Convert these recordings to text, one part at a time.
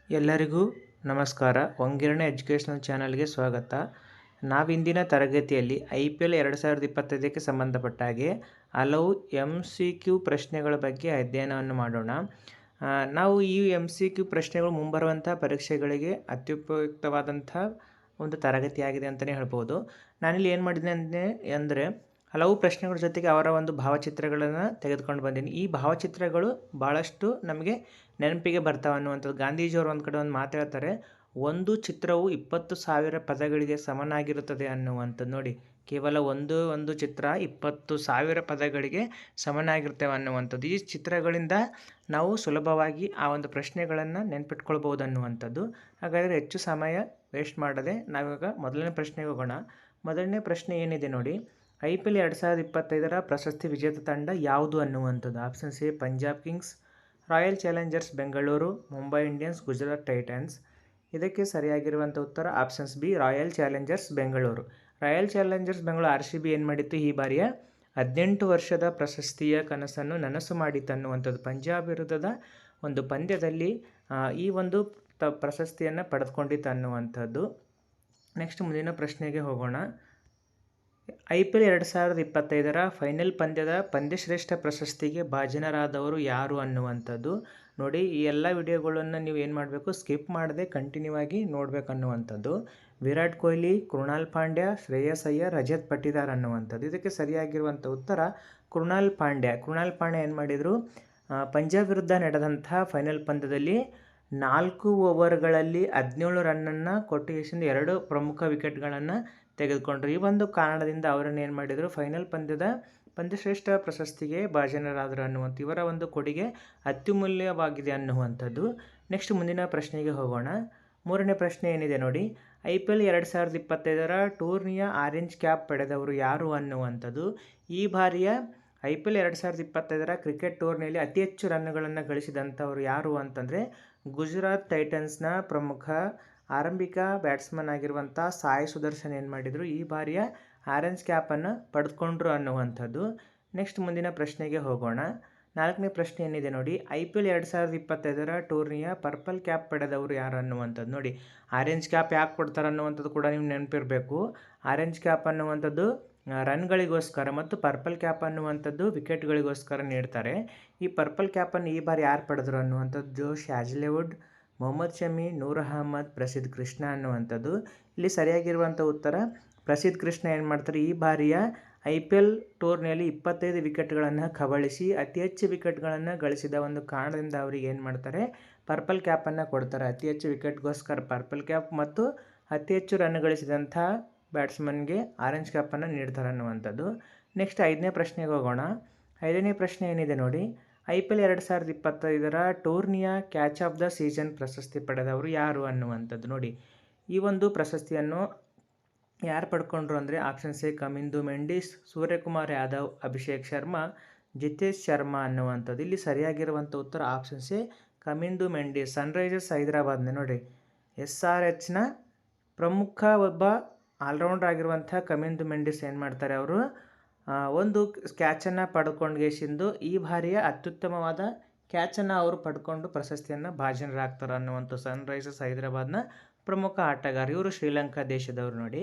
ಎಲ್ಲರಿಗೂ ನಮಸ್ಕಾರ. ಒಂಗಿರಣೆ ಎಜುಕೇಷನಲ್ ಚಾನಲ್ಗೆ ಸ್ವಾಗತ. ನಾವಿಂದಿನ ತರಗತಿಯಲ್ಲಿ IPL 2025ಕ್ಕೆ ಸಂಬಂಧಪಟ್ಟ ಹಾಗೆ ಹಲವು MCQ ಪ್ರಶ್ನೆಗಳ ಬಗ್ಗೆ ಅಧ್ಯಯನವನ್ನು ಮಾಡೋಣ. ನಾವು ಈ MCQ ಪ್ರಶ್ನೆಗಳು ಮುಂಬರುವಂಥ ಪರೀಕ್ಷೆಗಳಿಗೆ ಅತ್ಯುಪಯುಕ್ತವಾದಂಥ ಒಂದು ತರಗತಿಯಾಗಿದೆ ಅಂತಲೇ ಹೇಳ್ಬೋದು. ನಾನಿಲ್ಲಿ ಏನು ಮಾಡಿದ್ದೀನಿ ಅಂದರೆ ಹಲವು ಪ್ರಶ್ನೆಗಳ ಜೊತೆಗೆ ಅವರ ಒಂದು ಭಾವಚಿತ್ರಗಳನ್ನು ತೆಗೆದುಕೊಂಡು ಬಂದೀನಿ. ಈ ಭಾವಚಿತ್ರಗಳು ಭಾಳಷ್ಟು ನಮಗೆ ನೆನಪಿಗೆ ಬರ್ತಾವೆ ಅನ್ನುವಂಥದ್ದು. ಗಾಂಧೀಜಿಯವರು ಒಂದು ಕಡೆ ಒಂದು ಮಾತು ಹೇಳ್ತಾರೆ, ಒಂದು ಚಿತ್ರವು 20,000 ಪದಗಳಿಗೆ ಸಮನಾಗಿರುತ್ತದೆ ಅನ್ನುವಂಥದ್ದು. ನೋಡಿ, ಕೇವಲ ಒಂದು ಚಿತ್ರ 20,000 ಪದಗಳಿಗೆ ಸಮನಾಗಿರ್ತವೆ ಅನ್ನುವಂಥದ್ದು. ಈ ಚಿತ್ರಗಳಿಂದ ನಾವು ಸುಲಭವಾಗಿ ಆ ಒಂದು ಪ್ರಶ್ನೆಗಳನ್ನು ನೆನ್ಪಿಟ್ಕೊಳ್ಬೋದು ಅನ್ನುವಂಥದ್ದು. ಹಾಗಾದರೆ ಹೆಚ್ಚು ಸಮಯ ವೇಸ್ಟ್ ಮಾಡದೆ ನಾವಿವಾಗ ಮೊದಲನೇ ಪ್ರಶ್ನೆಗೆ ಹೋಗೋಣ. ಮೊದಲನೇ ಪ್ರಶ್ನೆ ಏನಿದೆ ನೋಡಿ, IPL 2025ರ ಪ್ರಶಸ್ತಿ ವಿಜೇತ ತಂಡ ಯಾವುದು ಅನ್ನುವಂಥದ್ದು. Options A Punjab Kings, royal Challengers Bengaluru, Mumbai Indians, Gujarat Titans. ಇದಕ್ಕೆ ಸರಿಯಾಗಿರುವಂಥ ಉತ್ತರ options B, royal Challengers Bengaluru. Royal Challengers Bengaluru RCB ಏನು ಮಾಡಿತ್ತು, ಈ ಬಾರಿಯ 18 ವರ್ಷದ ಪ್ರಶಸ್ತಿಯ ಕನಸನ್ನು ನನಸು ಮಾಡಿತ್ತು ಅನ್ನುವಂಥದ್ದು. ಪಂಜಾಬ್ ವಿರುದ್ಧದ ಒಂದು ಪಂದ್ಯದಲ್ಲಿ ಈ ಒಂದು ಪ್ರಶಸ್ತಿಯನ್ನು ಪಡೆದುಕೊಂಡಿತ್ತು ಅನ್ನುವಂಥದ್ದು. ನೆಕ್ಸ್ಟ್ ಮುಂದಿನ ಪ್ರಶ್ನೆಗೆ ಹೋಗೋಣ. IPL 2025ರ ಫೈನಲ್ ಪಂದ್ಯದ ಪಂದ್ಯಶ್ರೇಷ್ಠ ಪ್ರಶಸ್ತಿಗೆ ಭಾಜನರಾದವರು ಯಾರು ಅನ್ನುವಂಥದ್ದು. ನೋಡಿ, ಈ ಎಲ್ಲ ವಿಡಿಯೋಗಳನ್ನು ನೀವು ಏನು ಮಾಡಬೇಕು, ಸ್ಕಿಪ್ ಮಾಡದೆ ಕಂಟಿನ್ಯೂ ಆಗಿ ನೋಡಬೇಕು ಅನ್ನುವಂಥದ್ದು. ವಿರಾಟ್ ಕೊಹ್ಲಿ, ಕೃಣಾಲ್ ಪಾಂಡ್ಯ, ಶ್ರೇಯಸ್ ಅಯ್ಯರ್, ರಜತ್ ಪಟಿದಾರ್ ಅನ್ನುವಂಥದ್ದು. ಇದಕ್ಕೆ ಸರಿಯಾಗಿರುವಂಥ ಉತ್ತರ ಕೃಣಾಲ್ ಪಾಂಡ್ಯ. ಏನು ಮಾಡಿದರು, ಪಂಜಾಬ್ ವಿರುದ್ಧ ನಡೆದಂಥ ಫೈನಲ್ ಪಂದ್ಯದಲ್ಲಿ 4 ಓವರ್ಗಳಲ್ಲಿ 17 ರನ್ನನ್ನು ಕೊಟ್ಟು 2 ಪ್ರಮುಖ ವಿಕೆಟ್ಗಳನ್ನು ತೆಗೆದುಕೊಂಡ್ರು. ಈ ಒಂದು ಕಾರಣದಿಂದ ಅವರನ್ನು ಏನು ಮಾಡಿದರು, ಫೈನಲ್ ಪಂದ್ಯದ ಪಂದ್ಯಶ್ರೇಷ್ಠ ಪ್ರಶಸ್ತಿಗೆ ಭಾಜನರಾದರು ಅನ್ನುವಂಥ ಇವರ ಒಂದು ಕೊಡುಗೆ ಅತ್ಯಮೂಲ್ಯವಾಗಿದೆ ಅನ್ನುವಂಥದ್ದು. ನೆಕ್ಸ್ಟ್ ಮುಂದಿನ ಪ್ರಶ್ನೆಗೆ ಹೋಗೋಣ. ಮೂರನೇ ಪ್ರಶ್ನೆ ಏನಿದೆ ನೋಡಿ, IPL 2025ರ ಟೂರ್ನಿಯ ಆರೆಂಜ್ ಕ್ಯಾಪ್ ಪಡೆದವರು ಯಾರು ಅನ್ನುವಂಥದ್ದು. ಈ ಬಾರಿಯ IPL 2025ರ ಕ್ರಿಕೆಟ್ ಟೂರ್ನಿಯಲ್ಲಿ ಅತಿ ಹೆಚ್ಚು ರನ್ನುಗಳನ್ನು ಗಳಿಸಿದಂಥವರು ಯಾರು ಅಂತಂದರೆ ಗುಜರಾತ್ ಟೈಟನ್ಸ್ನ ಪ್ರಮುಖ ಆರಂಭಿಕ ಬ್ಯಾಟ್ಸ್ಮನ್ ಆಗಿರುವಂಥ ಸಾಯಿ ಸುದರ್ಶನ್ ಏನು ಮಾಡಿದರು, ಈ ಬಾರಿಯ ಆರೆಂಜ್ ಕ್ಯಾಪನ್ನು ಪಡೆದುಕೊಂಡ್ರು ಅನ್ನುವಂಥದ್ದು. ನೆಕ್ಸ್ಟ್ ಮುಂದಿನ ಪ್ರಶ್ನೆಗೆ ಹೋಗೋಣ. ನಾಲ್ಕನೇ ಪ್ರಶ್ನೆ ಏನಿದೆ ನೋಡಿ, IPL 2025ರ ಟೂರ್ನಿಯ ಪರ್ಪಲ್ ಕ್ಯಾಪ್ ಪಡೆದವರು ಯಾರು ಅನ್ನುವಂಥದ್ದು. ನೋಡಿ, ಆರೆಂಜ್ ಕ್ಯಾಪ್ ಯಾಕೆ ಕೊಡ್ತಾರೆ ಅನ್ನುವಂಥದ್ದು ಕೂಡ ನೀವು ನೆನಪಿರಬೇಕು. ಆರೆಂಜ್ ಕ್ಯಾಪ್ ಅನ್ನುವಂಥದ್ದು ರನ್ಗಳಿಗೋಸ್ಕರ ಮತ್ತು ಪರ್ಪಲ್ ಕ್ಯಾಪ್ ಅನ್ನುವಂಥದ್ದು ವಿಕೆಟ್ಗಳಿಗೋಸ್ಕರ ನೀಡ್ತಾರೆ. ಈ ಪರ್ಪಲ್ ಕ್ಯಾಪನ್ನು ಈ ಬಾರಿ ಯಾರು ಪಡೆದರು ಅನ್ನುವಂಥದ್ದು ಜೋಶ್ ಹ್ಯಾಜ್ಲೆವುಡ್, ಮೊಹಮ್ಮದ್ ಶಮಿ, ನೂರ್ ಅಹಮದ್, ಪ್ರಸಿದ್ಧ ಕೃಷ್ಣ ಅನ್ನುವಂಥದ್ದು. ಇಲ್ಲಿ ಸರಿಯಾಗಿರುವಂಥ ಉತ್ತರ ಪ್ರಸಿದ್ಧ ಕೃಷ್ಣ ಏನು ಮಾಡ್ತಾರೆ, ಈ ಬಾರಿಯ IPL ಟೂರ್ನಿಯಲ್ಲಿ 25 ವಿಕೆಟ್ಗಳನ್ನು ಕಬಳಿಸಿ ಅತಿ ಹೆಚ್ಚು ವಿಕೆಟ್ಗಳನ್ನು ಗಳಿಸಿದ ಒಂದು ಕಾರಣದಿಂದ ಅವರಿಗೆ ಏನು ಮಾಡ್ತಾರೆ, ಪರ್ಪಲ್ ಕ್ಯಾಪನ್ನು ಕೊಡ್ತಾರೆ. ಅತಿ ಹೆಚ್ಚು ವಿಕೆಟ್ಗೋಸ್ಕರ ಪರ್ಪಲ್ ಕ್ಯಾಪ್ ಮತ್ತು ಅತಿ ಹೆಚ್ಚು ರನ್ ಗಳಿಸಿದಂಥ ಬ್ಯಾಟ್ಸ್ಮನ್ಗೆ ಆರೆಂಜ್ ಕ್ಯಾಪನ್ನು ನೀಡ್ತಾರೆ ಅನ್ನುವಂಥದ್ದು. ನೆಕ್ಸ್ಟ್ 5ನೇ ಪ್ರಶ್ನೆಗೆ ಹೋಗೋಣ. 5ನೇ ಪ್ರಶ್ನೆ ಏನಿದೆ ನೋಡಿ, IPL 2025ರ ಟೂರ್ನಿಯ ಕ್ಯಾಚ್ ಆಫ್ ದ ಸೀಸನ್ ಪ್ರಶಸ್ತಿ ಪಡೆದವರು ಯಾರು ಅನ್ನುವಂಥದ್ದು. ನೋಡಿ, ಈ ಒಂದು ಪ್ರಶಸ್ತಿಯನ್ನು ಯಾರು ಪಡ್ಕೊಂಡ್ರು ಅಂದರೆ ಆಪ್ಷನ್ಸ್ ಎ ಕಮಿಂದು ಮೆಂಡಿಸ್, ಸೂರ್ಯಕುಮಾರ್ ಯಾದವ್, ಅಭಿಷೇಕ್ ಶರ್ಮಾ, ಜಿತೇಶ್ ಶರ್ಮಾ ಅನ್ನುವಂಥದ್ದು. ಇಲ್ಲಿ ಸರಿಯಾಗಿರುವಂಥ ಉತ್ತರ ಆಪ್ಷನ್ಸ್ ಎ ಕಮಿಂದು ಮೆಂಡಿಸ್. ಸನ್ರೈಸರ್ಸ್ ಹೈದರಾಬಾದ್ನ ನೋಡಿ SRHನ ಪ್ರಮುಖ ಒಬ್ಬ ಆಲ್ರೌಂಡರ್ ಆಗಿರುವಂಥ ಕಮಿಂದು ಮೆಂಡಿಸ್ ಏನು ಮಾಡ್ತಾರೆ, ಅವರು ಒಂದು ಕ್ಯಾಚನ್ನು ಪಡ್ಕೊಂಡ್ಗೆಸಿಂದು ಈ ಬಾರಿಯ ಅತ್ಯುತ್ತಮವಾದ ಕ್ಯಾಚನ್ನು ಅವರು ಪಡ್ಕೊಂಡು ಪ್ರಶಸ್ತಿಯನ್ನು ಭಾಜನರಾಗ್ತಾರೆ ಅನ್ನುವಂಥ ಸನ್ರೈಸರ್ಸ್ ಹೈದರಾಬಾದ್ನ ಪ್ರಮುಖ ಆಟಗಾರ. ಇವರು ಶ್ರೀಲಂಕಾ ದೇಶದವರು. ನೋಡಿ,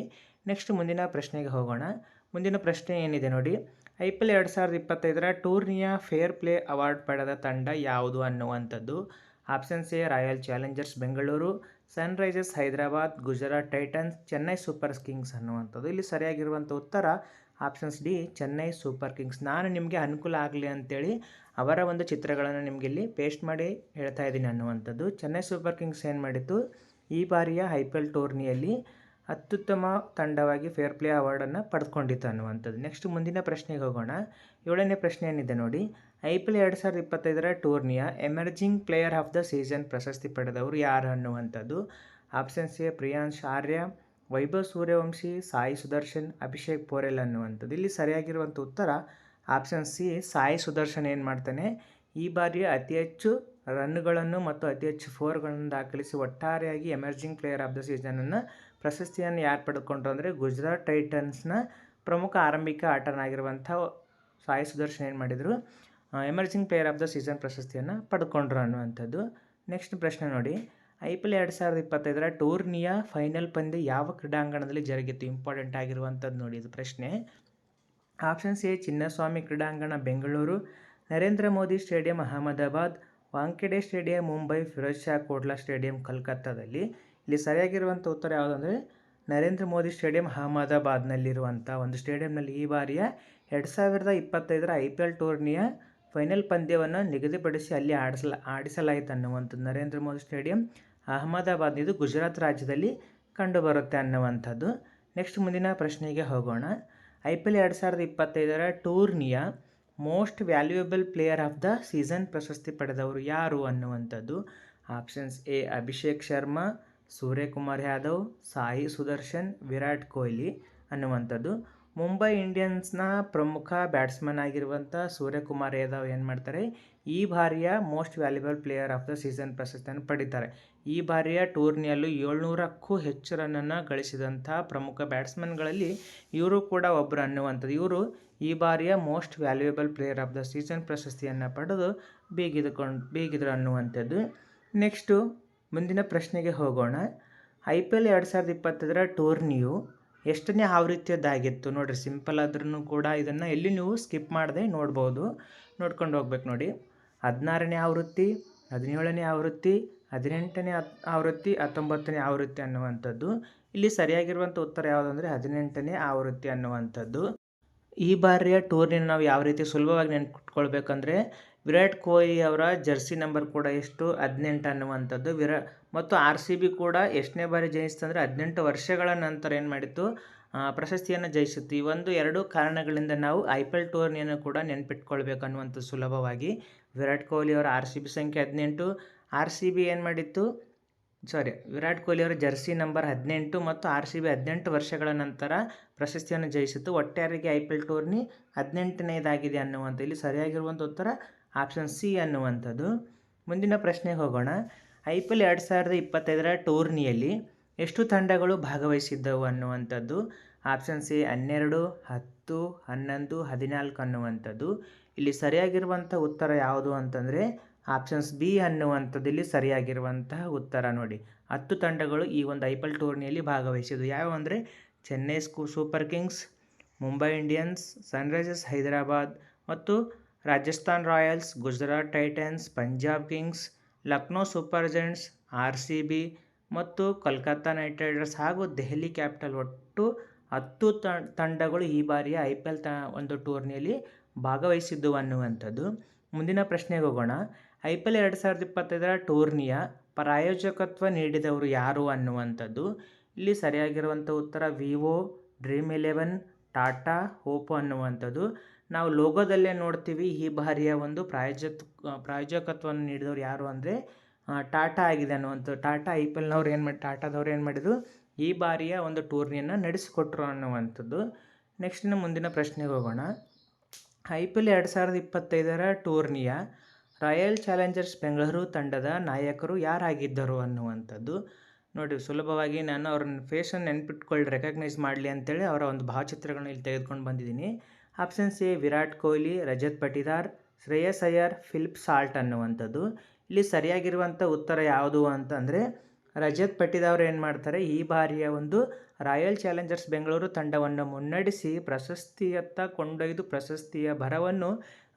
ನೆಕ್ಸ್ಟ್ ಮುಂದಿನ ಪ್ರಶ್ನೆಗೆ ಹೋಗೋಣ. ಮುಂದಿನ ಪ್ರಶ್ನೆ ಏನಿದೆ ನೋಡಿ, IPL 2025ರ ಟೂರ್ನಿಯ ಫೇರ್ ಪ್ಲೇ ಅವಾರ್ಡ್ ಪಡೆದ ತಂಡ ಯಾವುದು ಅನ್ನುವಂಥದ್ದು. Options A royal Challengers Bengaluru, Sunrisers Hyderabad, Gujarat Titans, Chennai super Kings ಅನ್ನುವಂಥದ್ದು. ಇಲ್ಲಿ ಸರಿಯಾಗಿರುವಂಥ ಉತ್ತರ options D, Chennai super Kings. ನಾನು ನಿಮಗೆ ಅನುಕೂಲ ಆಗಲಿ ಅಂತೇಳಿ ಅವರ ಒಂದು ಚಿತ್ರಗಳನ್ನು ನಿಮಗೆ ಇಲ್ಲಿ ಪೇಸ್ಟ್ ಮಾಡಿ ಹೇಳ್ತಾ ಇದ್ದೀನಿ ಅನ್ನುವಂಥದ್ದು. ಚೆನ್ನೈ ಸೂಪರ್ ಕಿಂಗ್ಸ್ ಏನು ಮಾಡಿತ್ತು, ಈ ಬಾರಿಯ IPL ಟೂರ್ನಿಯಲ್ಲಿ ಅತ್ಯುತ್ತಮ ತಂಡವಾಗಿ ಫೇರ್ ಪ್ಲೇ ಅವಾರ್ಡನ್ನು ಪಡೆದುಕೊಂಡಿತ್ತು ಅನ್ನುವಂಥದ್ದು. ನೆಕ್ಸ್ಟ್ ಮುಂದಿನ ಪ್ರಶ್ನೆಗೆ ಹೋಗೋಣ. 7ನೇ ಪ್ರಶ್ನೆ ಏನಿದೆ ನೋಡಿ, IPL 2025ರ ಟೂರ್ನಿಯ emerging player of the season ಪ್ರಶಸ್ತಿ ಪಡೆದವರು ಯಾರು ಅನ್ನುವಂಥದ್ದು. ಆಪ್ಷನ್ಸ್ ಎ ಪ್ರಿಯಾಂಶ್ ಆರ್ಯ, ವೈಭವ್ ಸೂರ್ಯವಂಶಿ, ಸಾಯಿ ಸುದರ್ಶನ್, ಅಭಿಷೇಕ್ ಪೋರೆಲ್ ಅನ್ನುವಂಥದ್ದು. ಇಲ್ಲಿ ಸರಿಯಾಗಿರುವಂಥ ಉತ್ತರ ಆಪ್ಷನ್ ಸಿ, ಸಾಯಿ ಸುದರ್ಶನ್ ಏನು ಮಾಡ್ತಾನೆ, ಈ ಬಾರಿಯ ಅತಿ ಹೆಚ್ಚು ರನ್ನುಗಳನ್ನು ಮತ್ತು ಅತಿ ಹೆಚ್ಚು ಫೋರ್ಗಳನ್ನು ದಾಖಲಿಸಿ ಒಟ್ಟಾರೆಯಾಗಿ ಎಮರ್ಜಿಂಗ್ ಪ್ಲೇಯರ್ ಆಫ್ ದ ಸೀಸನನ್ನು ಪ್ರಶಸ್ತಿಯನ್ನು ಯಾರು ಪಡೆದುಕೊಂಡ್ರು ಅಂದರೆ ಗುಜರಾತ್ ಟೈಟನ್ಸ್ನ ಪ್ರಮುಖ ಆರಂಭಿಕ ಆಟನಾಗಿರುವಂಥ ಸಾಯಿ ಸುದರ್ಶನ್ ಏನು ಮಾಡಿದರು, emerging player of the season ಪ್ರಶಸ್ತಿಯನ್ನು ಪಡ್ಕೊಂಡ್ರು ಅನ್ನುವಂಥದ್ದು. ನೆಕ್ಸ್ಟ್ ಪ್ರಶ್ನೆ ನೋಡಿ, IPL 2025 ಟೂರ್ನಿಯ ಫೈನಲ್ ಪಂದ್ಯ ಯಾವ ಕ್ರೀಡಾಂಗಣದಲ್ಲಿ ಜರುಗಿತು? ಇಂಪಾರ್ಟೆಂಟ್ ಆಗಿರುವಂಥದ್ದು ನೋಡಿ ಇದು ಪ್ರಶ್ನೆ. ಆಪ್ಷನ್ಸ್ ಎ ಚಿನ್ನಸ್ವಾಮಿ ಕ್ರೀಡಾಂಗಣ Bengaluru, Narendra Modi stadium Ahmedabad, Wankhede stadium Mumbai, Firoz Shah Kotla stadium ಕಲ್ಕತ್ತಾದಲ್ಲಿ. ಇಲ್ಲಿ ಸರಿಯಾಗಿರುವಂಥ ಉತ್ತರ ಯಾವುದಂದರೆ ನರೇಂದ್ರ ಮೋದಿ ಸ್ಟೇಡಿಯಂ ಅಹಮದಾಬಾದ್ನಲ್ಲಿರುವಂಥ ಒಂದು ಸ್ಟೇಡಿಯಂನಲ್ಲಿ ಈ ಬಾರಿಯ 2025 IPL ಟೂರ್ನಿಯ ಫೈನಲ್ ಪಂದ್ಯವನ್ನು ನಿಗದಿಪಡಿಸಿ ಅಲ್ಲಿ ಆಡಿಸಲಾಯಿತು ಅನ್ನುವಂಥದ್ದು. ನರೇಂದ್ರ ಮೋದಿ ಸ್ಟೇಡಿಯಂ ಅಹಮದಾಬಾದ್, ಇದು ಗುಜರಾತ್ ರಾಜ್ಯದಲ್ಲಿ ಕಂಡುಬರುತ್ತೆ ಅನ್ನುವಂಥದ್ದು. ನೆಕ್ಸ್ಟ್ ಮುಂದಿನ ಪ್ರಶ್ನೆಗೆ ಹೋಗೋಣ. IPL 2025 ಟೂರ್ನಿಯ most valuable player of the season ಪ್ರಶಸ್ತಿ ಪಡೆದವರು ಯಾರು ಅನ್ನುವಂಥದ್ದು. ಆಪ್ಷನ್ಸ್ ಎ ಅಭಿಷೇಕ್ ಶರ್ಮಾ, ಸೂರ್ಯಕುಮಾರ್ ಯಾದವ್, ಸಾಯಿ ಸುದರ್ಶನ್, ವಿರಾಟ್ ಕೊಹ್ಲಿ ಅನ್ನುವಂಥದ್ದು. ಮುಂಬೈ ಇಂಡಿಯನ್ಸ್ನ ಪ್ರಮುಖ ಬ್ಯಾಟ್ಸ್ಮನ್ ಆಗಿರುವಂಥ ಸೂರ್ಯಕುಮಾರ್ ಯಾದವ್ ಏನು ಮಾಡ್ತಾರೆ, ಈ ಬಾರಿಯ most valuable player of the season ಪ್ರಶಸ್ತಿಯನ್ನು ಪಡೀತಾರೆ. ಈ ಬಾರಿಯ ಟೂರ್ನಿಯಲ್ಲೂ 700ಕ್ಕೂ ಹೆಚ್ಚು ರನ್ನನ್ನು ಗಳಿಸಿದಂಥ ಪ್ರಮುಖ ಬ್ಯಾಟ್ಸ್ಮನ್ಗಳಲ್ಲಿ ಇವರು ಕೂಡ ಒಬ್ಬರು ಅನ್ನುವಂಥದ್ದು. ಇವರು ಈ ಬಾರಿಯ most valuable player of the season ಪ್ರಶಸ್ತಿಯನ್ನು ಪಡೆದು ಬೀಗಿದ್ರು ಅನ್ನುವಂಥದ್ದು. ನೆಕ್ಸ್ಟು ಮುಂದಿನ ಪ್ರಶ್ನೆಗೆ ಹೋಗೋಣ. IPL 2025 ಟೂರ್ನಿಯು ಎಷ್ಟನೇ ಆವೃತ್ತಿಯದ್ದಾಗಿತ್ತು? ನೋಡಿರಿ, ಸಿಂಪಲ್ ಆದ್ರೂ ಕೂಡ ಇದನ್ನು ಎಲ್ಲಿ ನೀವು ಸ್ಕಿಪ್ ಮಾಡದೆ ನೋಡ್ಬೋದು, ನೋಡ್ಕೊಂಡು ಹೋಗ್ಬೇಕು ನೋಡಿ. 16ನೇ ಆವೃತ್ತಿ, 17ನೇ ಆವೃತ್ತಿ, 18ನೇ ಆವೃತ್ತಿ, 19ನೇ ಆವೃತ್ತಿ ಅನ್ನುವಂಥದ್ದು. ಇಲ್ಲಿ ಸರಿಯಾಗಿರುವಂಥ ಉತ್ತರ ಯಾವುದಂದರೆ 18ನೇ ಆವೃತ್ತಿ ಅನ್ನುವಂಥದ್ದು. ಈ ಬಾರಿಯ ಟೂರ್ನಿನ ನಾವು ಯಾವ ರೀತಿ ಸುಲಭವಾಗಿ ನೆನ್ಪಿಟ್ಕೊಳ್ಬೇಕಂದ್ರೆ ವಿರಾಟ್ ಕೊಹ್ಲಿ ಅವರ ಜರ್ಸಿ ನಂಬರ್ ಕೂಡ ಎಷ್ಟು? 18 ಅನ್ನುವಂಥದ್ದು. ಮತ್ತು RCB ಕೂಡ ಎಷ್ಟನೇ ಬಾರಿ ಜಯಿಸ್ತಂದರೆ 18 ವರ್ಷಗಳ ನಂತರ ಏನು ಮಾಡಿತ್ತು, ಪ್ರಶಸ್ತಿಯನ್ನು ಜಯಿಸಿತ್ತು. ಈ ಎರಡು ಕಾರಣಗಳಿಂದ ನಾವು IPL ಟೂರ್ನಿಯನ್ನು ಕೂಡ ನೆನ್ಪಿಟ್ಕೊಳ್ಬೇಕು ಅನ್ನುವಂಥದ್ದು ಸುಲಭವಾಗಿ. ವಿರಾಟ್ ಕೊಹ್ಲಿ ಅವರ RCB ಸಂಖ್ಯೆ 18, RCB ಏನು ಮಾಡಿತ್ತು, ವಿರಾಟ್ ಕೊಹ್ಲಿ ಅವರ ಜರ್ಸಿ ನಂಬರ್ 18 ಮತ್ತು RCB 18 ವರ್ಷಗಳ ನಂತರ ಪ್ರಶಸ್ತಿಯನ್ನು ಜಯಿಸಿತ್ತು. ಒಟ್ಟಾರೆಯಾಗಿ IPL ಟೂರ್ನಿ 18ನೇದಾಗಿದೆ ಅನ್ನುವಂಥ. ಇಲ್ಲಿ ಸರಿಯಾಗಿರುವಂಥ ಉತ್ತರ ಆಪ್ಷನ್ ಸಿ ಅನ್ನುವಂಥದ್ದು. ಮುಂದಿನ ಪ್ರಶ್ನೆಗೆ ಹೋಗೋಣ. IPL 2025 ಟೂರ್ನಿಯಲ್ಲಿ ಎಷ್ಟು ತಂಡಗಳು ಭಾಗವಹಿಸಿದ್ದವು ಅನ್ನುವಂಥದ್ದು. ಆಪ್ಷನ್ಸ್ ಎ 12, 10, 11, 14 ಅನ್ನುವಂಥದ್ದು. ಇಲ್ಲಿ ಸರಿಯಾಗಿರುವಂಥ ಉತ್ತರ ಯಾವುದು ಅಂತಂದರೆ ಆಪ್ಷನ್ಸ್ ಬಿ ಅನ್ನುವಂಥದ್ದು ಇಲ್ಲಿ ಸರಿಯಾಗಿರುವಂತಹ ಉತ್ತರ ನೋಡಿ. 10 ತಂಡಗಳು ಈ ಒಂದು IPL ಟೂರ್ನಿಯಲ್ಲಿ ಭಾಗವಹಿಸಿದ್ದು. ಯಾವುವು ಅಂದರೆ Chennai super kings, Mumbai Indians, sunrisers Hyderabad ಮತ್ತು Rajasthan royals, Gujarat titans, Punjab kings, Lucknow super giants, RCB ಮತ್ತು ಕೋಲ್ಕತ್ತಾ ನೈಟ್ ರೈಡರ್ಸ್ ಹಾಗೂ ದೆಹಲಿ ಕ್ಯಾಪಿಟಲ್. ಒಟ್ಟು 10 ತಂಡಗಳು ಈ ಬಾರಿಯ IPL ಒಂದು ಟೂರ್ನಿಯಲ್ಲಿ ಭಾಗವಹಿಸಿದ್ದು ಅನ್ನುವಂಥದ್ದು. ಮುಂದಿನ ಪ್ರಶ್ನೆಗೆ ಹೋಗೋಣ. IPL 2025 ಟೂರ್ನಿಯ ಪ್ರಾಯೋಜಕತ್ವ ನೀಡಿದವರು ಯಾರು ಅನ್ನುವಂಥದ್ದು. ಇಲ್ಲಿ ಸರಿಯಾಗಿರುವಂಥ ಉತ್ತರ ವಿವೋ, Dream11, ಟಾಟಾ, ಓಪೋ ಅನ್ನುವಂಥದ್ದು. ನಾವು ಲೋಗೋದಲ್ಲೇ ನೋಡ್ತೀವಿ ಈ ಬಾರಿಯ ಒಂದು ಪ್ರಾಯೋಜಕತ್ವವನ್ನು ನೀಡಿದವರು ಯಾರು ಅಂದರೆ ಟಾಟಾ ಆಗಿದೆ ಅನ್ನುವಂಥದ್ದು. ಟಾಟಾದವ್ರು ಏನು ಮಾಡಿದರು, ಈ ಬಾರಿಯ ಒಂದು ಟೂರ್ನಿಯನ್ನು ನಡೆಸಿಕೊಟ್ರು ಅನ್ನುವಂಥದ್ದು. ನೆಕ್ಸ್ಟಿನ ಮುಂದಿನ ಪ್ರಶ್ನೆಗೆ ಹೋಗೋಣ. IPL 2025 ಟೂರ್ನಿಯ ರಾಯಲ್ ಚಾಲೆಂಜರ್ಸ್ ಬೆಂಗಳೂರು ತಂಡದ ನಾಯಕರು ಯಾರಾಗಿದ್ದರು ಅನ್ನುವಂಥದ್ದು. ನೋಡಿ, ಸುಲಭವಾಗಿ ನಾನು ಅವ್ರನ್ನ ಫೇಸನ್ನು ನೆನ್ಪಿಟ್ಕೊಳ್ಳಿ, ರೆಕಗ್ನೈಸ್ ಮಾಡಲಿ ಅಂತೇಳಿ ಅವರ ಒಂದು ಭಾವಚಿತ್ರಗಳನ್ನ ಇಲ್ಲಿ ತೆಗೆದುಕೊಂಡು ಬಂದಿದ್ದೀನಿ. Options A Virat Kohli, Rajat Patidar, Shreyas Iyer, Philip Salt ಅನ್ನುವಂಥದ್ದು. ಇಲ್ಲಿ ಸರಿಯಾಗಿರುವಂಥ ಉತ್ತರ ಯಾವುದು ಅಂತಂದರೆ ರಜತ್ ಪಟಿದಾರ್ ಏನು ಮಾಡ್ತಾರೆ, ಈ ಬಾರಿಯ ಒಂದು ರಾಯಲ್ ಚಾಲೆಂಜರ್ಸ್ ಬೆಂಗಳೂರು ತಂಡವನ್ನು ಮುನ್ನಡೆಸಿ ಪ್ರಶಸ್ತಿಯತ್ತ ಕೊಂಡೊಯ್ದು ಪ್ರಶಸ್ತಿಯ ಭರವನ್ನು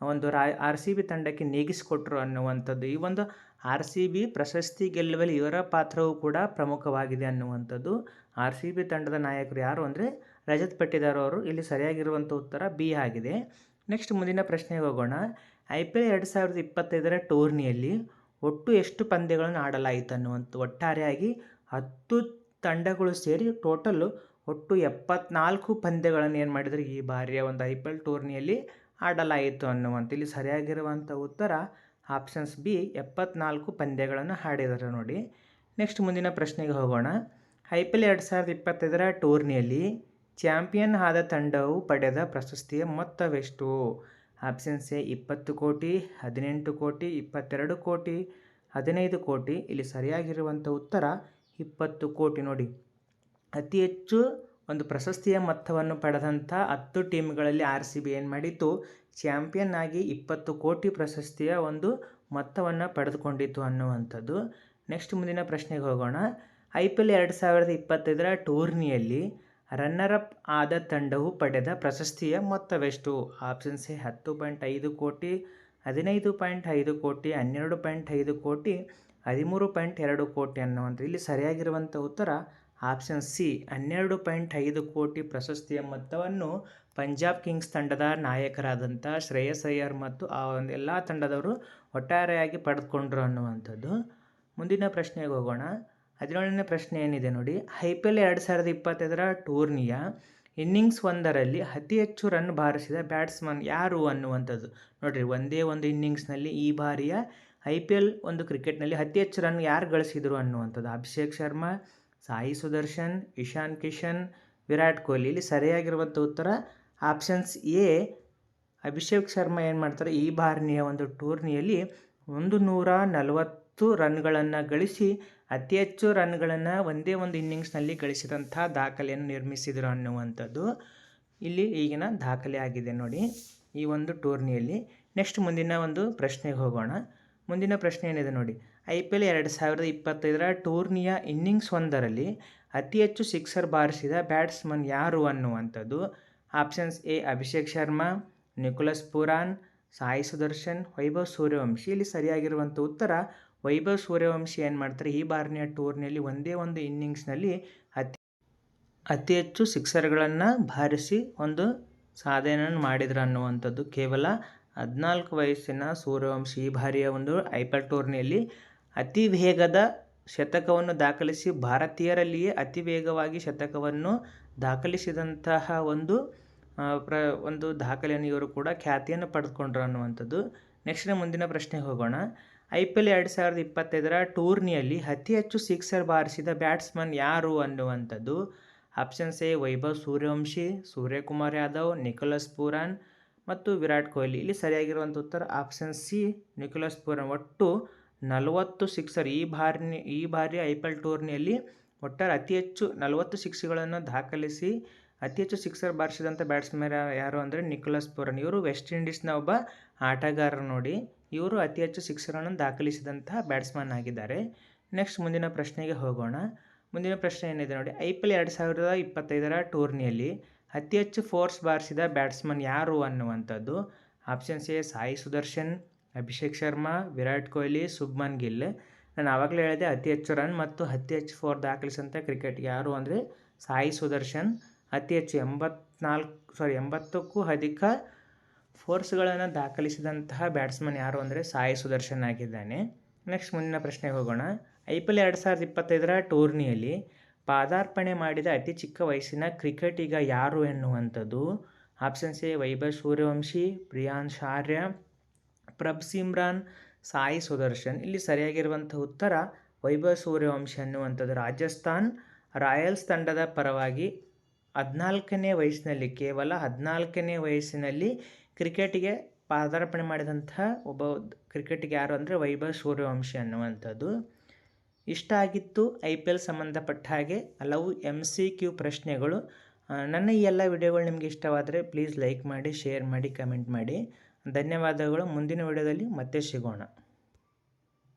ಒಂದು RCB ತಂಡಕ್ಕೆ ನೀಗಿಸಿಕೊಟ್ರು ಅನ್ನುವಂಥದ್ದು. ಈ ಒಂದು RCB ಪ್ರಶಸ್ತಿ ಗೆಲ್ಲುವಲ್ಲಿ ಇವರ ಪಾತ್ರವೂ ಕೂಡ ಪ್ರಮುಖವಾಗಿದೆ ಅನ್ನುವಂಥದ್ದು. RCB ತಂಡದ ನಾಯಕರು ಯಾರು ಅಂದರೆ ರಜತ್ ಪಟಿದಾರ್ ಅವರು. ಇಲ್ಲಿ ಸರಿಯಾಗಿರುವಂಥ ಉತ್ತರ ಬಿ ಆಗಿದೆ. ನೆಕ್ಸ್ಟ್ ಮುಂದಿನ ಪ್ರಶ್ನೆಗೆ ಹೋಗೋಣ. IPL 2025 ಟೂರ್ನಿಯಲ್ಲಿ ಒಟ್ಟು ಎಷ್ಟು ಪಂದ್ಯಗಳನ್ನು ಆಡಲಾಯಿತು ಅನ್ನುವಂಥ. ಒಟ್ಟಾರೆಯಾಗಿ 10 ತಂಡಗಳು ಸೇರಿ ಟೋಟಲ್ಲು ಒಟ್ಟು 74 ಪಂದ್ಯಗಳನ್ನು ಏನು ಮಾಡಿದರೆ ಈ ಬಾರಿಯ ಒಂದು IPL ಟೂರ್ನಿಯಲ್ಲಿ ಆಡಲಾಯಿತು ಅನ್ನುವಂಥ. ಇಲ್ಲಿ ಸರಿಯಾಗಿರುವಂಥ ಉತ್ತರ ಆಪ್ಷನ್ಸ್ ಬಿ, 74 ಪಂದ್ಯಗಳನ್ನು ಆಡಿದರು ನೋಡಿ. ನೆಕ್ಸ್ಟ್ ಮುಂದಿನ ಪ್ರಶ್ನೆಗೆ ಹೋಗೋಣ. IPL 2025 ಟೂರ್ನಿಯಲ್ಲಿ ಚಾಂಪಿಯನ್ ಆದ ತಂಡವು ಪಡೆದ ಪ್ರಶಸ್ತಿಯ ಮೊತ್ತವೆಷ್ಟು? ಆಪ್ಷನ್ಸ್ ಎ 20 ಕೋಟಿ, 18 ಕೋಟಿ, 22 ಕೋಟಿ, 15 ಕೋಟಿ. ಇಲ್ಲಿ ಸರಿಯಾಗಿರುವಂಥ ಉತ್ತರ 20 ಕೋಟಿ ನೋಡಿ. ಅತಿ ಹೆಚ್ಚು ಒಂದು ಪ್ರಶಸ್ತಿಯ ಮೊತ್ತವನ್ನು ಪಡೆದಂಥ 10 ಟೀಮ್ಗಳಲ್ಲಿ RCB ಏನು ಮಾಡಿತ್ತು, ಚಾಂಪಿಯನ್ ಆಗಿ 20 ಕೋಟಿ ಪ್ರಶಸ್ತಿಯ ಒಂದು ಮೊತ್ತವನ್ನು ಪಡೆದುಕೊಂಡಿತ್ತು ಅನ್ನುವಂಥದ್ದು. ನೆಕ್ಸ್ಟ್ ಮುಂದಿನ ಪ್ರಶ್ನೆಗೆ ಹೋಗೋಣ. IPL 2025ರ ಟೂರ್ನಿಯಲ್ಲಿ ರನ್ನರ್ ಅಪ್ ಆದ ತಂಡವು ಪಡೆದ ಪ್ರಶಸ್ತಿಯ ಮೊತ್ತವೆಷ್ಟು? ಆಪ್ಷನ್ಸ್ ಎ 10.5 ಕೋಟಿ, 15.5 ಕೋಟಿ, 12.5 ಕೋಟಿ, 13.2 ಕೋಟಿ ಅನ್ನುವಂಥ. ಇಲ್ಲಿ ಸರಿಯಾಗಿರುವಂಥ ಉತ್ತರ ಆಪ್ಷನ್ ಸಿ 12.5 ಕೋಟಿ ಪ್ರಶಸ್ತಿಯ ಮೊತ್ತವನ್ನು ಪಂಜಾಬ್ ಕಿಂಗ್ಸ್ ತಂಡದ ನಾಯಕರಾದಂಥ ಶ್ರೇಯಸ್ ಅಯ್ಯರ್ ಮತ್ತು ಆ ಒಂದು ಎಲ್ಲ ತಂಡದವರು ಒಟ್ಟಾರೆಯಾಗಿ ಪಡೆದುಕೊಂಡ್ರು ಅನ್ನುವಂಥದ್ದು. ಮುಂದಿನ ಪ್ರಶ್ನೆಗೆ ಹೋಗೋಣ. 17ನೇ ಪ್ರಶ್ನೆ ಏನಿದೆ ನೋಡಿ. IPL 2025ರ ಟೂರ್ನಿಯ ಇನ್ನಿಂಗ್ಸ್ ಒಂದರಲ್ಲಿ ಅತಿ ಹೆಚ್ಚು ರನ್ ಬಾರಿಸಿದ ಬ್ಯಾಟ್ಸ್ಮನ್ ಯಾರು ಅನ್ನುವಂಥದ್ದು. ನೋಡಿರಿ, ಒಂದೇ ಒಂದು ಇನ್ನಿಂಗ್ಸ್ನಲ್ಲಿ ಈ ಬಾರಿಯ IPL ಒಂದು ಕ್ರಿಕೆಟ್ನಲ್ಲಿ ಅತಿ ಹೆಚ್ಚು ರನ್ ಯಾರು ಗಳಿಸಿದರು ಅನ್ನುವಂಥದ್ದು. ಅಭಿಷೇಕ್ ಶರ್ಮಾ, ಸಾಯಿ ಸುದರ್ಶನ್, ಇಶಾನ್ ಕಿಶನ್, ವಿರಾಟ್ ಕೊಹ್ಲಿ. ಇಲ್ಲಿ ಸರಿಯಾಗಿರುವಂಥ ಉತ್ತರ ಆಪ್ಷನ್ಸ್ ಎ ಅಭಿಷೇಕ್ ಶರ್ಮಾ ಏನು ಮಾಡ್ತಾರೆ, ಈ ಬಾರಿಯ ಒಂದು ಟೂರ್ನಿಯಲ್ಲಿ 140 ರನ್ಗಳನ್ನು ಗಳಿಸಿ ಅತಿ ಹೆಚ್ಚು ರನ್ಗಳನ್ನು ಒಂದೇ ಒಂದು ಇನ್ನಿಂಗ್ಸ್ನಲ್ಲಿ ಗಳಿಸಿದಂಥ ದಾಖಲೆಯನ್ನು ನಿರ್ಮಿಸಿದರು ಅನ್ನುವಂಥದ್ದು ಇಲ್ಲಿ ಈಗಿನ ದಾಖಲೆ ಆಗಿದೆ ನೋಡಿ ಈ ಒಂದು ಟೂರ್ನಿಯಲ್ಲಿ. ನೆಕ್ಸ್ಟ್ ಮುಂದಿನ ಒಂದು ಪ್ರಶ್ನೆಗೆ ಹೋಗೋಣ. ಮುಂದಿನ ಪ್ರಶ್ನೆ ಏನಿದೆ ನೋಡಿ. IPL 2025ರ ಟೂರ್ನಿಯ ಇನ್ನಿಂಗ್ಸ್ ಒಂದರಲ್ಲಿ ಅತಿ ಹೆಚ್ಚು ಸಿಕ್ಸರ್ ಬಾರಿಸಿದ ಬ್ಯಾಟ್ಸ್ಮನ್ ಯಾರು ಅನ್ನುವಂಥದ್ದು. Options A Abhishek Sharma, Nicholas Pooran, Sai Sudharsan, Vaibhav Suryavanshi. ಇಲ್ಲಿ ಸರಿಯಾಗಿರುವಂಥ ಉತ್ತರ ವೈಭವ್ ಸೂರ್ಯವಂಶಿ ಏನು ಮಾಡ್ತಾರೆ, ಈ ಬಾರಿಯ ಟೂರ್ನಿಯಲ್ಲಿ ಒಂದೇ ಒಂದು ಇನ್ನಿಂಗ್ಸ್ನಲ್ಲಿ ಅತಿ ಹೆಚ್ಚು ಸಿಕ್ಸರ್ಗಳನ್ನು ಬಾರಿಸಿ ಒಂದು ಸಾಧನೆಯನ್ನು ಮಾಡಿದ್ರು ಅನ್ನುವಂಥದ್ದು. ಕೇವಲ 14 ವಯಸ್ಸಿನ ಸೂರ್ಯವಂಶಿ ಈ ಬಾರಿಯ ಒಂದು IPL ಟೂರ್ನಿಯಲ್ಲಿ ಅತಿ ವೇಗದ ಶತಕವನ್ನು ದಾಖಲಿಸಿ ಭಾರತೀಯರಲ್ಲಿಯೇ ಅತಿ ವೇಗವಾಗಿ ಶತಕವನ್ನು ದಾಖಲಿಸಿದಂತಹ ಒಂದು ದಾಖಲೆಯನ್ನು ಇವರು ಕೂಡ ಖ್ಯಾತಿಯನ್ನು ಪಡೆದುಕೊಂಡ್ರು ಅನ್ನುವಂಥದ್ದು. ನೆಕ್ಸ್ಟ್ ಮುಂದಿನ ಪ್ರಶ್ನೆಗೆ ಹೋಗೋಣ. IPL 2025ರ ಟೂರ್ನಿಯಲ್ಲಿ ಅತಿ ಹೆಚ್ಚು ಸಿಕ್ಸರ್ ಬಾರಿಸಿದ ಬ್ಯಾಟ್ಸ್ಮನ್ ಯಾರು ಅನ್ನುವಂಥದ್ದು. Options A Vaibhav Suryavanshi, Suryakumar Yadav, Nicholas Pooran ಮತ್ತು ವಿರಾಟ್ ಕೊಹ್ಲಿ. ಇಲ್ಲಿ ಸರಿಯಾಗಿರುವಂಥ ಉತ್ತರ ಆಪ್ಷನ್ ಸಿ ನಿಕೋಲಸ್ ಪೂರಾನ್. ಒಟ್ಟು 40 ಸಿಕ್ಸರ್ ಈ ಬಾರಿ IPL ಟೂರ್ನಿಯಲ್ಲಿ ಒಟ್ಟಾರೆ ಅತಿ ಹೆಚ್ಚು 40 ಸಿಕ್ಸ್ಗಳನ್ನು ದಾಖಲಿಸಿ ಅತಿ ಹೆಚ್ಚು ಸಿಕ್ಸರ್ ಬಾರಿಸಿದಂಥ ಬ್ಯಾಟ್ಸ್ಮನ್ ಯಾರು ಅಂದರೆ ನಿಕೋಲಸ್ ಪೂರಾನ್. ಇವರು ವೆಸ್ಟ್ ಇಂಡೀಸ್ನ ಒಬ್ಬ ಆಟಗಾರರು ನೋಡಿ. ಇವರು ಅತಿ ಹೆಚ್ಚು ಸಿಕ್ಸರನ್ನು ದಾಖಲಿಸಿದಂತಹ ಬ್ಯಾಟ್ಸ್ಮನ್ ಆಗಿದ್ದಾರೆ. ನೆಕ್ಸ್ಟ್ ಮುಂದಿನ ಪ್ರಶ್ನೆಗೆ ಹೋಗೋಣ. ಮುಂದಿನ ಪ್ರಶ್ನೆ ಏನಿದೆ ನೋಡಿ. IPL 2025ರ ಟೂರ್ನಿಯಲ್ಲಿ ಅತಿ ಹೆಚ್ಚು ಫೋರ್ಸ್ ಬಾರಿಸಿದ ಬ್ಯಾಟ್ಸ್ಮನ್ ಯಾರು ಅನ್ನುವಂಥದ್ದು. Options A Sai Sudarshan, Abhishek Sharma, Virat Kohli, Shubman Gill. ನಾನು ಆವಾಗಲೇ ಹೇಳಿದೆ ಅತಿ ಹೆಚ್ಚು ರನ್ ಮತ್ತು ಅತಿ ಹೆಚ್ಚು ಫೋರ್ ದಾಖಲಿಸಿದಂಥ ಕ್ರಿಕೆಟ್ ಯಾರು ಅಂದರೆ ಸಾಯಿ ಸುದರ್ಶನ್. ಅತಿ ಹೆಚ್ಚು 80ಕ್ಕೂ ಅಧಿಕ ಫೋರ್ಸ್ಗಳನ್ನು ದಾಖಲಿಸಿದಂತಹ ಬ್ಯಾಟ್ಸ್ಮನ್ ಯಾರು ಅಂದರೆ ಸಾಯಿ ಸುದರ್ಶನ್ ಆಗಿದ್ದಾನೆ. ನೆಕ್ಸ್ಟ್ ಮುಂದಿನ ಪ್ರಶ್ನೆಗೆ ಹೋಗೋಣ. IPL 2025ರ ಟೂರ್ನಿಯಲ್ಲಿ ಪಾದಾರ್ಪಣೆ ಮಾಡಿದ ಅತಿ ಚಿಕ್ಕ ವಯಸ್ಸಿನ ಕ್ರಿಕೆಟಿಗ ಯಾರು ಎನ್ನುವಂಥದ್ದು. ಆಪ್ಷನ್ಸ್ ಎ ವೈಭವ್ ಸೂರ್ಯವಂಶಿ, ಪ್ರಿಯಾಂಶ್ ಆರ್ಯ, ಪ್ರಭ್ ಸಿಮ್ರಾನ್, ಸಾಯಿ ಸುದರ್ಶನ್. ಇಲ್ಲಿ ಸರಿಯಾಗಿರುವಂಥ ಉತ್ತರ ವೈಭವ್ ಸೂರ್ಯವಂಶಿ ಅನ್ನುವಂಥದ್ದು. ರಾಜಸ್ಥಾನ್ ರಾಯಲ್ಸ್ ತಂಡದ ಪರವಾಗಿ 14ನೇ ವಯಸ್ಸಿನಲ್ಲಿ, ಕೇವಲ 14ನೇ ವಯಸ್ಸಿನಲ್ಲಿ ಕ್ರಿಕೆಟಿಗೆ ಪಾದಾರ್ಪಣೆ ಮಾಡಿದಂತಹ ಒಬ್ಬ ಕ್ರಿಕೆಟಿಗ ಯಾರು ಅಂದರೆ ವೈಭವ್ ಸೂರ್ಯವಂಶಿ ಅನ್ನುವಂಥದ್ದು. ಇಷ್ಟ ಆಗಿತ್ತು IPL ಸಂಬಂಧಪಟ್ಟ ಹಾಗೆ ಹಲವು MCQ ಪ್ರಶ್ನೆಗಳು. ನನ್ನ ಈ ಎಲ್ಲ ವಿಡಿಯೋಗಳು ನಿಮಗೆ ಇಷ್ಟವಾದರೆ ಪ್ಲೀಸ್ ಲೈಕ್ ಮಾಡಿ, ಶೇರ್ ಮಾಡಿ, ಕಮೆಂಟ್ ಮಾಡಿ. ಧನ್ಯವಾದಗಳು. ಮುಂದಿನ ವಿಡಿಯೋದಲ್ಲಿ ಮತ್ತೆ ಸಿಗೋಣ.